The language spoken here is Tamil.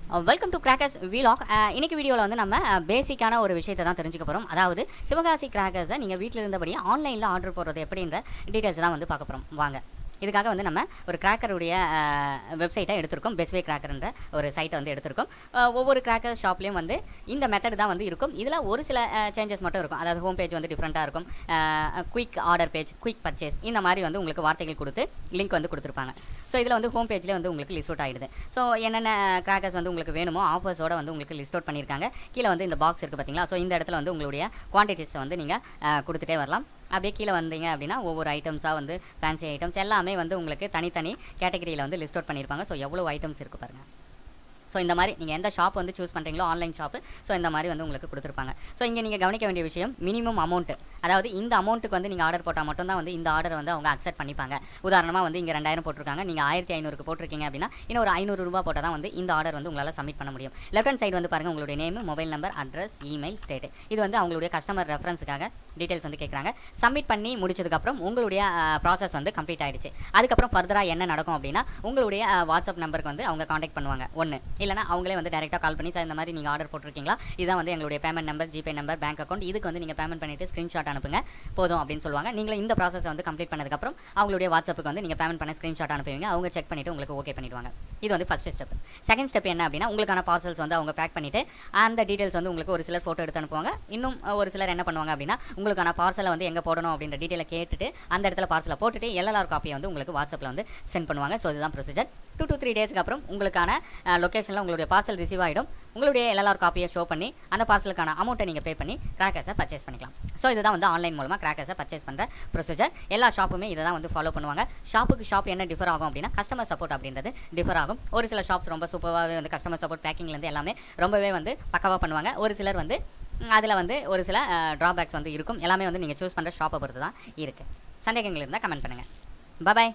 Welcome to crackers vlog. இன்னைக்கு வீடியோவில் வந்து நம்ம பேசிக்கான ஒரு விஷயத்தை தான் தெரிஞ்சுக்க போகிறோம். அதாவது சிவகாசி கிராக்கர்ஸை நீங்கள் வீட்டில் இருந்தபடி ஆன்லைனில் ஆர்டர் போடுறது எப்படின்ற டீட்டெயில்ஸ் தான் வந்து பார்க்க போகிறோம். வாங்க. இதுக்காக வந்து நம்ம ஒரு கிராக்கருடைய வெப்சைட்டை எடுத்திருக்கோம். பெஸ்ட்வே கிராக்கர்ன்ற ஒரு சைட்டை வந்து எடுத்திருக்கோம். ஒவ்வொரு கிராக்கர் ஷாப்லேயும் வந்து இந்த மெத்தட் தான் வந்து இருக்கும். இதில் ஒரு சில சேஞ்சஸ் மட்டும் இருக்கும். அதாவது ஹோம் பேஜ் வந்து டிஃப்ரெண்ட்டாக இருக்கும். Quick order page, quick purchase, இந்த மாதிரி வந்து உங்களுக்கு வார்த்தைகள் கொடுத்து லிங்க் வந்து கொடுத்துருப்பாங்க. ஸோ இதில் வந்து ஹோம் பேஜ்லேயே வந்து உங்களுக்கு லிஸ்ட் அவுட் ஆகிடுது. ஸோ என்னென்ன கிராக்கர்ஸ் வந்து உங்களுக்கு வேணுமோ ஆஃபர்ஸோட வந்து உங்களுக்கு லிஸ்ட் அவுட் பண்ணியிருக்காங்க. கீழே வந்து இந்த பாக்ஸ் இருக்குது பார்த்தீங்களா? ஸோ இந்த இடத்துல வந்து உங்களுடைய குவான்டிட்டிஸை வந்து நீங்கள் கொடுத்துட்டே வரலாம். அப்படியே கீழே வந்தீங்க அப்படின்னா ஒவ்வொரு ஐட்டம்ஸாக வந்து ஃபேன்சி ஐட்டம்ஸ் எல்லாமே வந்து உங்களுக்கு தனித்தனி கேட்டகரியில் வந்து லிஸ்ட் அவுட் பண்ணியிருப்பாங்க. ஸோ எவ்வளோ ஐட்டம்ஸ் இருக்குது பாருங்கள். ஸோ இந்த மாதிரி நீங்கள் எந்த ஷாப் வந்து சூஸ் பண்ணுறீங்களோ ஆன்லைன் ஷாப்பு, ஸோ இந்த மாதிரி வந்து உங்களுக்கு கொடுத்துருப்பாங்க. ஸோ இங்கே நீங்கள் கவனிக்க வேண்டிய விஷயம் மினிமம் அமௌண்ட்டு. அதாவது இந்த அமௌண்ட்டுக்கு வந்து நீங்கள் ஆர்டர் போட்டால் மட்டும்தான் வந்து இந்த ஆர்டர் வந்து அவங்க அக்செப்ட் பண்ணிப்பாங்க. உதாரணமாக வந்து இங்கே 2000 போட்டிருக்காங்க, நீங்கள் 1500 போட்டிருக்கீங்க அப்படின்னா இன்னும் ஒரு 500 ரூபா போட்டால் தான் வந்து இந்த ஆர்டர் வந்து உங்களால் சப்மிட் பண்ண முடியும். லெஃப்ட் ஹேண்ட் சைடு வந்து பாருங்கள், உங்களுடைய name, mobile number, address, email, state. இது வந்து அவங்களுடைய கஸ்டமர் ரெஃபரன்ஸுக்காக டீட்டெயில்ஸ் வந்து கேட்குறாங்க. சப்மிட் பண்ணி முடிச்சதுக்கப்புறம் உங்களுடைய ப்ராசஸ் வந்து கம்ப்ளீட் ஆகிடுச்சு. அதுக்கப்புறம் ஃபர்தராக என்ன நடக்கும் அப்படின்னா உங்களுடைய வாட்ஸ்அப் நம்பருக்கு வந்து அவங்க காண்டாக்ட் பண்ணுவாங்க. ஒன்று இல்லைனா அவங்களே வந்து டேரெக்டாக கால் பண்ணி, சார் இந்த மாதிரி நீங்கள் ஆர்டர் போட்டிருக்கீங்களா, இதுதான் வந்து எங்களுடைய payment number, GPay number, bank account, இதுக்கு வந்து நீங்கள் பேமெண்ட் பண்ணிவிட்டு ஸ்க்ரீன்ஷாட் அனுப்புங்க போதும் அப்படின்னு சொல்லுவாங்க. நீங்களும் இந்த ப்ராசஸ் வந்து கம்ப்ளீட் பண்ணதுக்கப்புறம் அவங்களுடைய வாட்ஸ்அப்புக்கு வந்து நீங்கள் பேமெண்ட் பண்ண ஸ்க்ரீன்ஷாட் அனுப்புவீங்க. அவங்க செக் பண்ணிவிட்டு உங்களுக்கு ஓகே பண்ணிடுவாங்க. இது வந்து ஃபஸ்ட் ஸ்டெப். செகண்ட் ஸ்டெப் என்ன அப்படின்னா உங்களுக்கான பார்சல்ஸ் வந்து அவங்க பேக் பண்ணிவிட்டு அந்த டீட்டெயில்ஸ் வந்து உங்களுக்கு ஒரு சிலர் ஃபோட்டோ எடுத்து அனுப்புவாங்க. இன்னும் ஒரு சிலர் என்ன பண்ணுவாங்க அப்படின்னா உங்களுக்கான பார்சலை வந்து எங்கே போடணும் அப்படின்ற டீட்டெயிலை கேட்டுட்டு அந்த இடத்துல பார்சலை போட்டுட்டு எல்எல்ஆர் காப்பியை வந்து உங்களுக்கு வாட்ஸ்அப்பில் வந்து சென்ட் பண்ணுவாங்க. ஸோ இதுதான் ப்ரொசீஜர். 2 to 3 டேஸ்க்கு அப்புறம் உங்களுக்கான லொக்கேஷனில் உங்களுடைய பார்சல் ரிசீவ் ஆகிடும். உங்களுடைய எல்எல்ஆர் காப்பியை ஷோ பண்ணி அந்த பார்சலுக்கான அமௌண்ட்டை நீங்கள் பே பண்ணி கிராக்கர்ஸை பர்ச்சேஸ் பண்ணிக்கலாம். ஸோ இதுதான் வந்து ஆன்லைன் மூலமாக கிராக்கர்ஸை பர்ச்சேஸ் பண்ணுற ப்ரொசீஜர். எல்லா ஷாப்புமே இதை தான் வந்து ஃபாலோ பண்ணுவாங்க. ஷாப்புக்கு ஷாப் என்ன டிஃபர் ஆகும் அப்படின்னா கஸ்டமர் சப்போர்ட் அப்படின்றது டிஃபர் ஆகும். ஒரு சில ஷாப்ஸ் ரொம்ப சூப்பராகவே வந்து கஸ்டமர் சப்போர்ட் பேக்கிங்லேருந்து எல்லாமே ரொம்பவே வந்து பக்காவாக பண்ணுவாங்க. ஒரு சிலர் வந்து அதில் வந்து ஒரு சில ட்ராபேக்ஸ் வந்து இருக்கும். எல்லாமே வந்து நீங்கள் சூஸ் பண்ணுற ஷாப்பை பொறுத்து தான் இருக்குது. சந்தேகங்கள் இருந்தால் கமெண்ட் பண்ணுங்கள். பாய்.